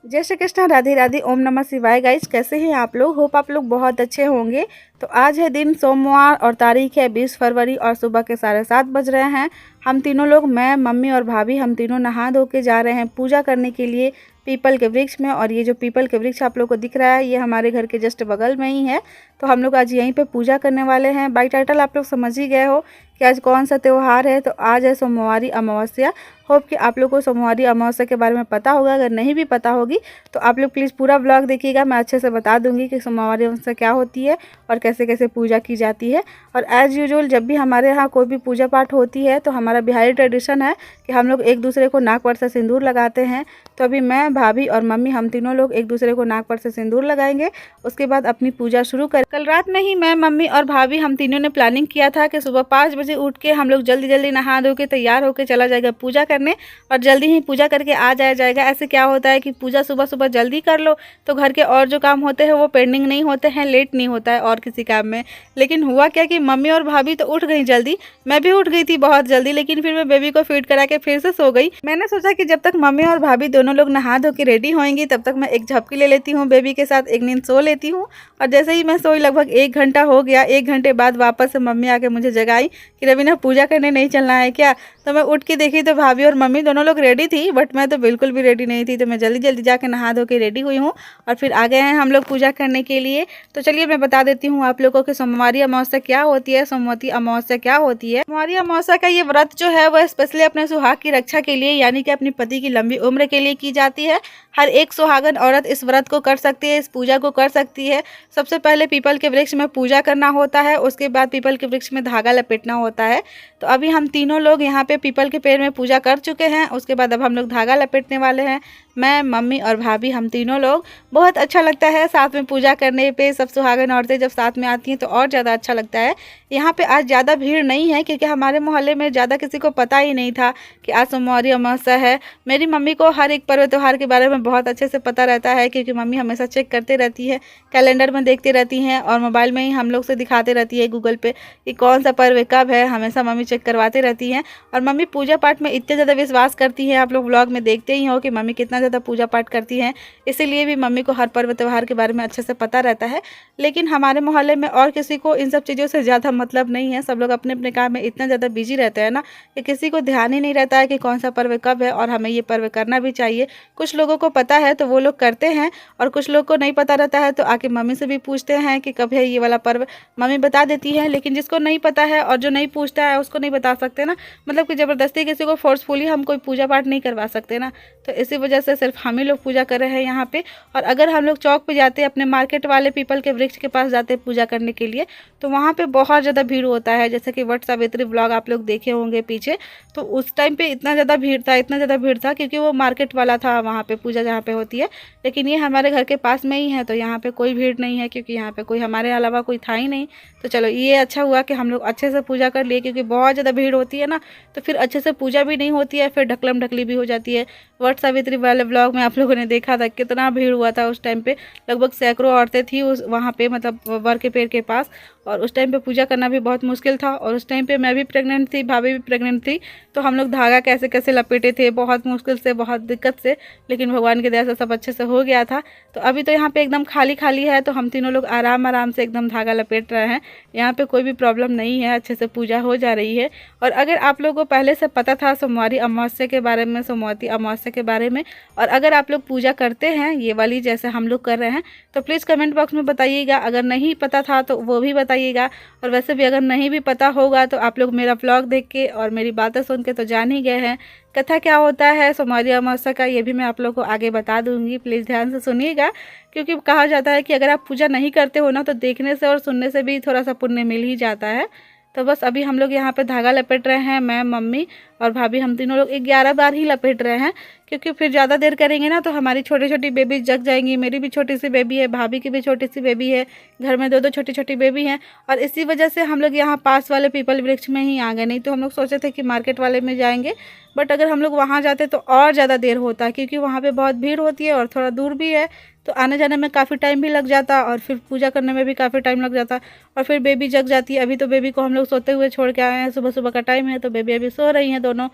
जय श्री कृष्ण, राधे राधे, ओम नमः शिवाय। गाइस, कैसे हैं आप लोग? होप आप लोग बहुत अच्छे होंगे। तो आज है दिन सोमवार और तारीख है 20 फरवरी और सुबह के 7:30 बज रहे हैं। हम तीनों लोग, मैं, मम्मी और भाभी, हम तीनों नहा धो के जा रहे हैं पूजा करने के लिए पीपल के वृक्ष में। और ये जो पीपल के वृक्ष आप लोग को दिख रहा है, ये हमारे घर के जस्ट बगल में ही है। तो हम लोग आज यहीं पे पूजा करने वाले हैं। बाई टाइटल आप लोग समझ ही गए हो कि आज कौन सा त्यौहार है। तो आज है सोमवारी अमावस्या। होप कि आप लोग को सोमवारी अमावस्या के बारे में पता होगा। अगर नहीं भी पता होगी तो आप लोग प्लीज़ पूरा व्लॉग देखिएगा। मैं अच्छे से बता दूंगी कि सोमवारी अमावस्या क्या होती है और कैसे कैसे पूजा की जाती है। और एज़ यूजुअल जब भी हमारे यहाँ कोई भी पूजा पाठ होती है तो हमारा बिहारी ट्रेडिशन है कि हम लोग एक दूसरे को नाक पर से सिंदूर लगाते हैं। तो अभी मैं, भाभी और मम्मी, हम तीनों लोग एक दूसरे को नाक पर से सिंदूर लगाएंगे। उसके बाद अपनी पूजा शुरू कर। कल रात में ही मैं, मम्मी और भाभी, हम तीनों ने प्लानिंग किया था कि सुबह 5 बजे उठ के हम लोग जल्दी जल्दी नहा धो के तैयार होकर चला जाएगा पूजा करने और जल्दी ही पूजा करके आ जाएगा। ऐसे क्या होता है कि पूजा सुबह सुबह जल्दी कर लो तो घर के और जो काम होते हैं वो पेंडिंग नहीं होते हैं, लेट नहीं होता है और किसी काम में। लेकिन हुआ क्या कि मम्मी और भाभी तो उठ गई जल्दी, मैं भी उठ गई थी बहुत जल्दी, लेकिन फिर मैं बेबी को फीड करा के फिर से सो गई। मैंने सोचा कि जब तक मम्मी और भाभी दोनों लोग नहा धो के रेडी होंगी तब तक मैं एक झपकी ले लेती हूँ बेबी के साथ, एक नींद सो लेती हूँ। और जैसे ही मैं सोई लगभग 1 घंटा हो गया। 1 घंटे बाद वापस से मम्मी आके मुझे जगाई कि रवीना पूजा करने नहीं चलना है क्या? तो मैं उठ के देखी तो भाभी और मम्मी दोनों लोग रेडी थी, बट मैं तो बिल्कुल भी रेडी नहीं थी। तो मैं जल्दी जल्दी जाके नहा धो के रेडी हुई हूँ और फिर आ गए हैं हम लोग पूजा करने के लिए। तो चलिए मैं बता देती हूँ आप लोगों को सोमवारी अमावस्या क्या होती है, सोमवती अमावस्या क्या होती है। सोमवारी अमावस्या का ये व्रत जो है वह स्पेशली अपने सुहाग की रक्षा के लिए, यानी कि अपने पति की लंबी उम्र के लिए की जाती है। हर एक सुहागन औरत इस व्रत को कर सकती है, इस पूजा को कर सकती है। सबसे पहले पीपल के वृक्ष में पूजा करना होता है, उसके बाद पीपल के वृक्ष में धागा लपेटना होता है। तो अभी हम तीनों लोग यहाँ पे पीपल के पेड़ में पूजा कर चुके हैं। उसके बाद अब हम लोग धागा लपेटने वाले हैं, मैं, मम्मी और भाभी, हम तीनों लोग। बहुत अच्छा लगता है साथ में पूजा करने पे। सब सुहागन औरतें जब साथ में आती हैं तो और ज़्यादा अच्छा लगता है। यहाँ पे आज ज़्यादा भीड़ नहीं है क्योंकि हमारे मोहल्ले में ज़्यादा किसी को पता ही नहीं था कि आज सोमवारी अमावस्या है। मेरी मम्मी को हर एक पर्व त्यौहार के बारे में बहुत अच्छे से पता रहता है क्योंकि मम्मी हमेशा चेक करते रहती है, कैलेंडर में देखती रहती हैं और मोबाइल में ही हम लोग से दिखाते रहती है गूगल पे कि कौन सा पर्व कब है। हमेशा मम्मी चेक करवाते रहती हैं और मम्मी पूजा पाठ में इतने ज़्यादा विश्वास करती हैं। आप लोग व्लॉग में देखते ही हो कि मम्मी कितना ज़्यादा पूजा पाठ करती हैं, इसीलिए भी मम्मी को हर पर्व त्यौहार के बारे में अच्छे से पता रहता है। लेकिन हमारे मोहल्ले में और किसी को इन सब चीज़ों से ज़्यादा मतलब नहीं है। सब लोग अपने अपने काम में इतना ज़्यादा बिजी रहते हैं ना कि किसी को ध्यान ही नहीं रहता है कि कौन सा पर्व कब है और हमें ये पर्व करना भी चाहिए। कुछ लोगों को पता है तो वो लोग करते हैं और कुछ लोग को नहीं पता रहता है तो आके मम्मी से भी पूछते हैं कि कब है ये वाला पर्व। मम्मी बता देती है, लेकिन जिसको नहीं पता है और जो नहीं पूछता है उसको नहीं बता सकते ना। मतलब कि ज़बरदस्ती किसी को फोर्सफुली हम कोई पूजा पाठ नहीं करवा सकते ना। तो इसी वजह से सिर्फ हम ही लोग पूजा कर रहे हैं यहाँ पे। और अगर हम लोग चौक पे जाते, अपने मार्केट वाले पीपल के वृक्ष के पास जाते पूजा करने के लिए, तो वहाँ पे बहुत ज़्यादा भीड़ होता है। जैसे कि वट सावित्री व्लॉग आप लोग देखे होंगे पीछे, तो उस टाइम पे इतना ज़्यादा भीड़ था, इतना ज़्यादा भीड़ था क्योंकि वो मार्केट वाला था वहाँ पे पूजा जहाँ पे होती है। लेकिन ये हमारे घर के पास में ही है तो यहाँ पे कोई भीड़ नहीं है क्योंकि यहाँ पे कोई हमारे अलावा कोई था ही नहीं। तो चलो ये अच्छा हुआ कि हम लोग अच्छे से पूजा कर लिए, क्योंकि बहुत ज़्यादा भीड़ होती है ना तो फिर अच्छे से पूजा भी नहीं होती है, फिर ढकलम ढकली भी हो जाती है। वट सावित्री वाले ब्लॉग में आप लोगों ने देखा था कितना भीड़ हुआ था उस टाइम पे। लगभग सैकड़ों औरतें थी उस वहाँ पे, मतलब वर के पेड़ के पास। और उस टाइम पे पूजा करना भी बहुत मुश्किल था। और उस टाइम पे मैं भी प्रेग्नेंट थी, भाभी भी प्रेग्नेंट थी। तो हम लोग धागा कैसे कैसे लपेटे थे, बहुत मुश्किल से, बहुत दिक्कत से, लेकिन भगवान की दया से सब अच्छे से हो गया था। तो अभी तो यहाँ पे एकदम खाली खाली है तो हम तीनों लोग आराम आराम से एकदम धागा लपेट रहे हैं। यहाँ पे कोई भी प्रॉब्लम नहीं है, अच्छे से पूजा हो जा रही है। और अगर आप लोगों को पहले से पता था सोमवारी अमावस्या के बारे में, सोमवती अमावस्या के बारे में, और अगर आप लोग पूजा करते हैं ये वाली जैसे हम लोग कर रहे हैं, तो प्लीज़ कमेंट बॉक्स में बताइएगा। अगर नहीं पता था तो वो भी बताइएगा। और वैसे भी अगर नहीं भी पता होगा तो आप लोग मेरा व्लॉग देख के और मेरी बातें सुन के तो जान ही गए हैं कथा क्या होता है सोमवारी अमावस्या का। ये भी मैं आप लोगों को आगे बता दूंगी, प्लीज़ ध्यान से सुनिएगा। क्योंकि कहा जाता है कि अगर आप पूजा नहीं करते हो ना तो देखने से और सुनने से भी थोड़ा सा पुण्य मिल ही जाता है। तो बस अभी हम लोग यहाँ पे धागा लपेट रहे हैं, मैं, मम्मी और भाभी, हम तीनों लोग 11 बार ही लपेट रहे हैं। क्योंकि फिर ज़्यादा देर करेंगे ना तो हमारी छोटी छोटी बेबी जग जाएंगी। मेरी भी छोटी सी बेबी है, भाभी की भी छोटी सी बेबी है, घर में 2-2 छोटी छोटी बेबी हैं। और इसी वजह से हम लोग यहाँ पास वाले पीपल वृक्ष में ही आ गए। नहीं तो हम लोग सोचे थे कि मार्केट वाले में जाएंगे, बट अगर हम लोग वहाँ जाते तो और ज़्यादा देर होता क्योंकि वहाँ पर बहुत भीड़ होती है और थोड़ा दूर भी है। तो आने जाने में काफ़ी टाइम भी लग जाता और फिर पूजा करने में भी काफ़ी टाइम लग जाता और फिर बेबी जग जाती है। अभी तो बेबी को हम लोग सोते हुए छोड़ के आए हैं, सुबह सुबह का टाइम है तो बेबी अभी सो रही हैं दोनों।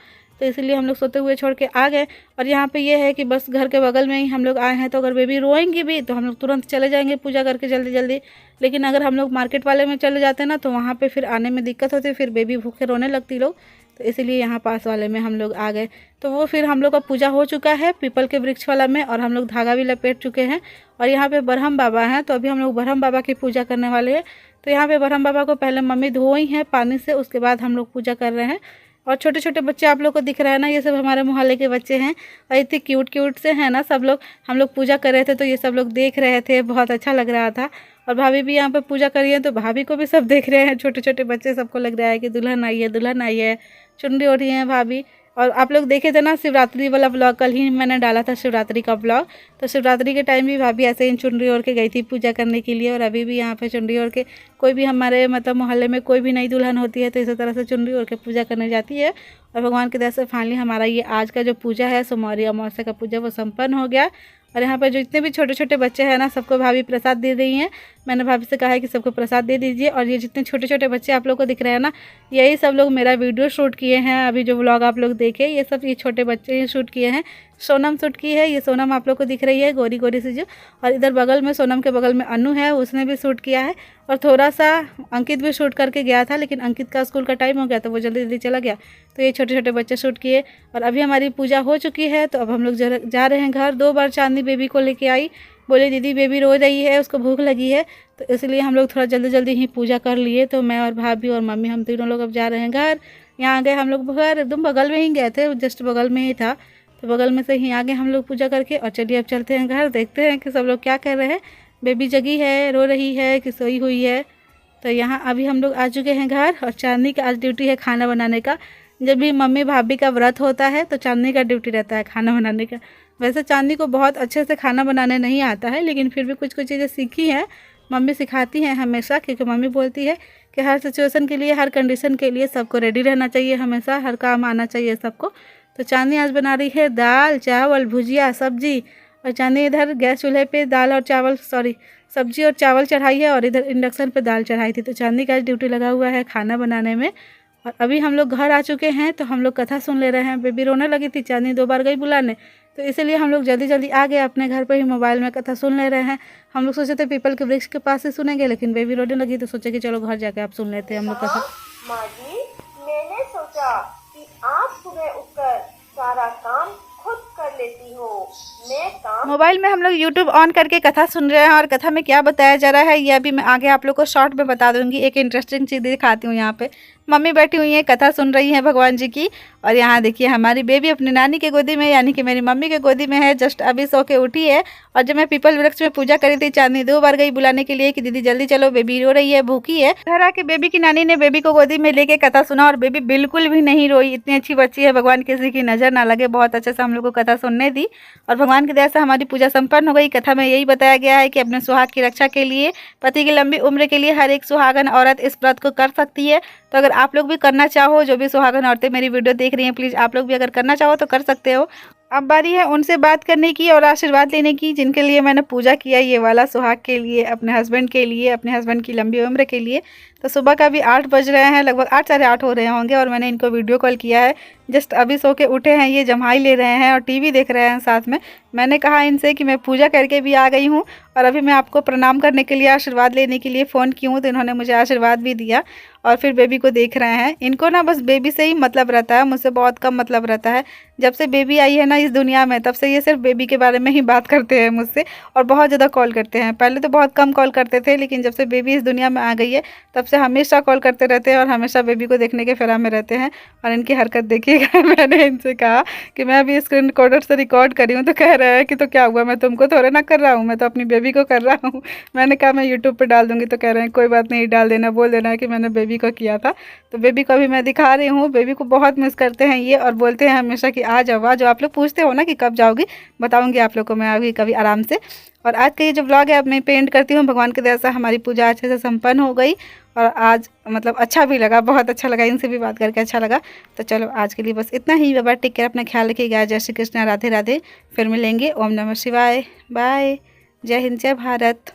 तो इसीलिए हम लोग सोते हुए छोड़ के आ गए। और यहाँ पे ये है कि बस घर के बगल में ही हम लोग आए हैं, तो अगर बेबी रोएंगी भी तो हम लोग तुरंत चले जाएंगे पूजा करके जल्दी जल्दी। लेकिन अगर हम लोग मार्केट वाले में चले जाते हैं ना, तो वहाँ पे फिर आने में दिक्कत होती है, फिर बेबी भूखे रोने लगती लोग, तो इसीलिए यहाँ पास वाले में हम लोग आ गए। तो वो फिर हम लोग का पूजा हो चुका है पीपल के वृक्ष वाला में, और हम लोग धागा भी लपेट चुके हैं। और यहाँ पे ब्रह्म बाबा हैं, तो अभी हम लोग ब्रह्म बाबा की पूजा करने वाले हैं। तो यहाँ पे ब्रह्म बाबा को पहले मम्मी धोई हैं पानी से, उसके बाद हम लोग पूजा कर रहे हैं। और छोटे छोटे बच्चे आप लोग को दिख रहा है ना, ये सब हमारे मोहल्ले के बच्चे हैं, और इतने क्यूट क्यूट से हैं ना सब लोग। हम लोग पूजा कर रहे थे तो ये सब लोग देख रहे थे, बहुत अच्छा लग रहा था। और भाभी भी यहाँ पे पूजा करी है, तो भाभी को भी सब देख रहे हैं, छोटे छोटे बच्चे, सबको लग रहा है कि दुल्हन आई है, दुल्हन आई है, चुनरी ओढ़ी है भाभी। और आप लोग देखे थे ना शिवरात्रि वाला ब्लॉग, कल ही मैंने डाला था शिवरात्रि का ब्लॉग, तो शिवरात्रि के टाइम भी भाभी ऐसे ही चुनरी ओढ़ के गई थी पूजा करने के लिए। और अभी भी यहाँ पे चुनरी ओढ़ के, कोई भी हमारे मतलब मोहल्ले में कोई भी नई दुल्हन होती है तो इसी तरह से चुनरी ओढ़ के पूजा करने जाती है। और भगवान की दया से फाइनली हमारा ये आज का जो पूजा है, सोमवारी अमावस्या का पूजा, वो संपन्न हो गया। और यहाँ पर जो इतने भी छोटे छोटे बच्चे हैं ना, सबको भाभी प्रसाद दे रही हैं। मैंने भाभी से कहा है कि सबको प्रसाद दे दीजिए। और ये जितने छोटे छोटे बच्चे आप लोग को दिख रहे हैं ना, यही सब लोग मेरा वीडियो शूट किए हैं। अभी जो व्लॉग आप लोग देखे, ये सब ये छोटे बच्चे ही शूट किए हैं। सोनम शूट की है, ये सोनम आप लोग को दिख रही है गोरी गोरी सी जो। और इधर बगल में सोनम के बगल में अनु है, उसने भी शूट किया है। और थोड़ा सा अंकित भी शूट करके गया था, लेकिन अंकित का स्कूल का टाइम हो गया तो वो जल्दी जल्दी चला गया। तो ये छोटे छोटे बच्चे शूट किए। और अभी हमारी पूजा हो चुकी है, तो अब हम लोग जा रहे हैं घर। 2 बार चांदनी बेबी को लेके आई, बोले दीदी बेबी रो रही है, उसको भूख लगी है, तो इसलिए हम लोग थोड़ा जल्दी जल्दी ही पूजा कर लिए। तो मैं और भाभी और मम्मी, हम तीनों लोग अब जा रहे हैं घर। यहाँ आ गए हम लोग, घर एकदम बगल में ही गए थे, जस्ट बगल में ही था, तो बगल में से ही आ गए हम लोग पूजा करके। और चलिए अब चलते हैं घर, देखते हैं कि सब लोग क्या कर रहे हैं। बेबी जगी है, रो रही है कि सोई हुई है। तो यहाँ अभी हम लोग आ चुके हैं घर। और चांदनी का आज ड्यूटी है खाना बनाने का। जब भी मम्मी भाभी का व्रत होता है तो चांदनी का ड्यूटी रहता है खाना बनाने का। वैसे चांदनी को बहुत अच्छे से खाना बनाने नहीं आता है, लेकिन फिर भी कुछ कुछ चीज़ें सीखी हैं, मम्मी सिखाती हैं हमेशा। क्योंकि मम्मी बोलती है कि हर सिचुएशन के लिए, हर कंडीशन के लिए सबको रेडी रहना चाहिए, हमेशा हर काम आना चाहिए सबको। तो चांदनी आज बना रही है दाल चावल भुजिया सब्जी। और चांदनी इधर गैस चूल्हे पे दाल और चावल सब्जी और चावल चढ़ाई है, और इधर इंडक्शन पे दाल चढ़ाई थी। तो चांदनी का ड्यूटी लगा हुआ है खाना बनाने में। और अभी हम लोग घर आ चुके हैं, तो हम लोग कथा सुन ले रहे हैं। बेबी रोने लगी थी, चांदनी 2 बार गई बुलाने, तो इसलिए हम लोग जल्दी जल्दी आ गए अपने घर पे ही, मोबाइल में कथा सुन ले रहे हैं। हम लोग सोचे थे पीपल के वृक्ष के पास ही सुनेंगे, लेकिन बेबी रोने लगी तो सोचे कि चलो घर जाके आप सुन लेते हैं हम लोग कथा। माँ जी, मैंने सोचा कि आप सुबह उठकर सारा काम खुद कर लेती हो। मैं काम मोबाइल में हम लोग यूट्यूब ऑन करके कथा सुन रहे हैं, और कथा में क्या बताया जा रहा है ये अभी मैं आगे आप लोग को शॉर्ट में बता दूंगी। एक इंटरेस्टिंग चीज़ दिखाती हूँ। यहाँ पे मम्मी बैठी हुई है, कथा सुन रही हैं भगवान जी की। और यहाँ देखिए हमारी बेबी अपनी नानी के गोदी में, यानी कि मेरी मम्मी के गोदी में है, जस्ट अभी सो के उठी है। और जब मैं पीपल वृक्ष में पूजा करी थी, चांदनी 2 बार गई बुलाने के लिए कि दीदी जल्दी चलो, बेबी रो रही है, भूखी है। घर आके बेबी की नानी ने बेबी को गोदी में लेके कथा सुना, और बेबी बिल्कुल भी नहीं रोई। इतनी अच्छी बच्ची है, भगवान किसी की नज़र ना लगे, बहुत अच्छे से हम लोग को कथा सुनने दी। और भगवान की दया से हमारी पूजा संपन्न हो गई। कथा में यही बताया गया है कि अपने सुहाग की रक्षा के लिए, पति की लंबी उम्र के लिए हर एक सुहागन औरत इस व्रत को कर सकती है। तो अगर आप लोग भी करना चाहो, जो भी सुहागन औरतें मेरी वीडियो देख रही हैं, प्लीज़ आप लोग भी अगर करना चाहो तो कर सकते हो। अब बारी है उनसे बात करने की और आशीर्वाद लेने की, जिनके लिए मैंने पूजा किया, ये वाला सुहाग के लिए, अपने हस्बैंड के लिए, अपने हस्बैंड की लंबी उम्र के लिए। तो सुबह का भी 8 बज रहे हैं, लगभग 8 साढ़े 8 हो रहे होंगे, और मैंने इनको वीडियो कॉल किया है। जस्ट अभी सो के उठे हैं, ये जम्हाई ले रहे हैं और टीवी देख रहे हैं साथ में। मैंने कहा इनसे कि मैं पूजा करके भी आ गई हूँ, और अभी मैं आपको प्रणाम करने के लिए, आशीर्वाद लेने के लिए फ़ोन की हूँ। तो इन्होंने मुझे आशीर्वाद भी दिया, और फिर बेबी को देख रहे हैं। इनको ना बस बेबी से ही मतलब रहता है, मुझसे बहुत कम मतलब रहता है। जब से बेबी आई है ना इस दुनिया में, तब से ये सिर्फ बेबी के बारे में ही बात करते हैं मुझसे, और बहुत ज़्यादा कॉल करते हैं। पहले तो बहुत कम कॉल करते थे, लेकिन जब से बेबी इस दुनिया में आ गई है, तब से हमेशा कॉल करते रहते हैं, और हमेशा बेबी को देखने के फेरा में रहते हैं। और इनकी हरकत देखिएगा। मैंने इनसे कहा कि मैं अभी स्क्रीन रिकॉर्डर से रिकॉर्ड करी हूँ, तो कह रहा है कि तो क्या हुआ, मैं तुमको थोड़े ना कर रहा हूँ, मैं तो अपनी बेबी को कर रहा हूँ। मैंने कहा मैं यूट्यूब पर डाल दूँगी, तो कह रहे हैं कोई बात नहीं, डाल देना, बोल देना कि मैंने बेबी को किया था। तो बेबी को अभी मैं दिखा रही हूँ। बेबी को बहुत मिस करते हैं ये, और बोलते हैं हमेशा कि आ जाओ आ जाओ। आप लोग पूछते हो ना कि कब जाओगी, बताऊँगी आप लोग को मैं अभी कभी आराम से। और आज का ये जो व्लॉग है अब मैं पेंट करती हूँ। भगवान की दया से हमारी पूजा अच्छे से संपन्न हो गई, और आज मतलब अच्छा भी लगा, बहुत अच्छा लगा, इनसे भी बात करके अच्छा लगा। तो चलो आज के लिए बस इतना ही। बाय, टेक केयर, अपना ख्याल रखिएगा। जय श्री कृष्ण, राधे राधे। फिर मिलेंगे। ओम नमः शिवाय, बाय, जय हिंद, जय भारत।